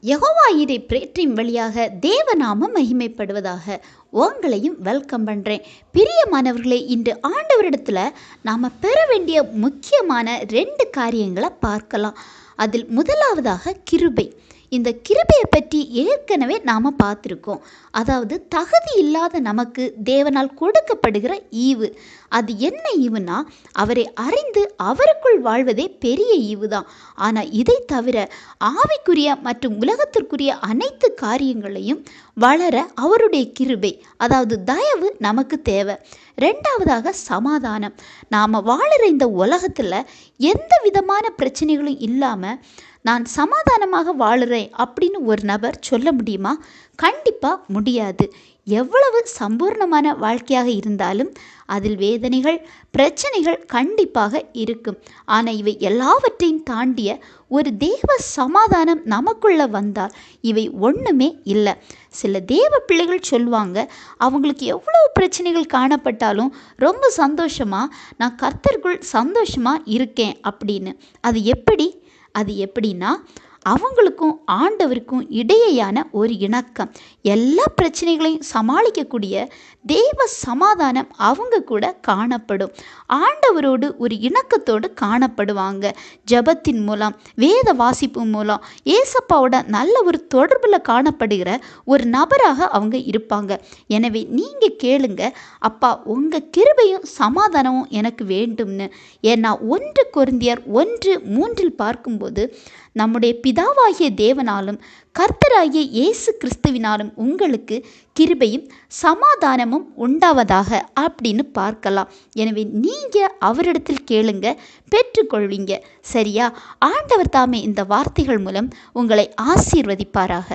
யெகோவா ஈரை பிரேற்றின் வழியாக தேவநாமம் மகிமைப்படுவதாக. உங்களையும் வெல்கம் பண்ணுறேன். பிரியமானவர்களே, இன்று ஆண்டவரிடத்தில் நாம் பெற வேண்டிய முக்கியமான 2 காரியங்களை பார்க்கலாம். அதில் முதலாவதாக கிருபை. இந்த கிருபையை பற்றி ஏற்கனவே நாம் பார்த்துருக்கோம். அதாவது தகுதி இல்லாத நமக்கு தேவனால் கொடுக்கப்படுகிற ஈவு. அது என்ன ஈவுனா, அவரை அறிந்து அவருக்குள் வாழ்வதே பெரிய ஈவு தான். ஆனால் இதை தவிர ஆவிக்குரிய மற்றும் உலகத்திற்குரிய அனைத்து காரியங்களையும் வளர அவருடைய கிருபை, அதாவது தயவு நமக்கு தேவை. 2வதாக சமாதானம். நாம் வாழுற இந்த உலகத்தில் எந்த விதமான பிரச்சனைகளும் இல்லாமல் நான் சமாதானமாக வாழுறேன் அப்படின்னு ஒரு நபர் சொல்ல முடியுமா? கண்டிப்பாக முடியாது. எவ்வளவு சம்பூர்ணமான வாழ்க்கையாக இருந்தாலும் அதில் வேதனைகள், பிரச்சனைகள் கண்டிப்பாக இருக்கும். ஆனால் இவை எல்லாவற்றையும் தாண்டிய ஒரு தேவ சமாதானம் நமக்குள்ள வந்தால் இவை ஒன்றுமே இல்லை. சில தேவ பிள்ளைகள் சொல்லுவாங்க, அவங்களுக்கு எவ்வளோ பிரச்சனைகள் காணப்பட்டாலும் ரொம்ப சந்தோஷமாக நான் கர்த்தருக்குள் சந்தோஷமாக இருக்கேன் அப்படின்னு. அது எப்படின்னா, அவங்களுக்கும் ஆண்டவருக்கும் இடையேயான ஒரு இணக்கம், எல்லா பிரச்சனைகளையும் சமாளிக்கக்கூடிய தேவ சமாதானம் அவங்க கூட காணப்படும். ஆண்டவரோடு ஒரு இணக்கத்தோடு காணப்படுவாங்க. ஜெபத்தின் மூலம், வேத வாசிப்பு மூலம் ஏசப்பாவோட நல்ல ஒரு தொடர்பில் காணப்படுகிற ஒரு நபராக அவங்க இருப்பாங்க. எனவே நீங்கள் கேளுங்க, அப்பா உங்கள் கிருபையும் சமாதானமும் எனக்கு வேண்டும்னு. ஏன்னா 1 கொரிந்தியர் 1:3 பார்க்கும்போது, நம்முடைய பிதாவாகிய தேவனாலும் கர்த்தராகிய இயேசு கிறிஸ்துவினாலும் உங்களுக்கு கிருபையும் சமாதானமும் உண்டாவதாக அப்படின்னு பார்க்கலாம். எனவே நீங்கள் அவரிடத்தில் கேளுங்க, பெற்றுக்கொள்வீங்க. சரியா? ஆண்டவர் தாமே இந்த வார்த்தைகள் மூலம் உங்களை ஆசீர்வதிப்பாராக.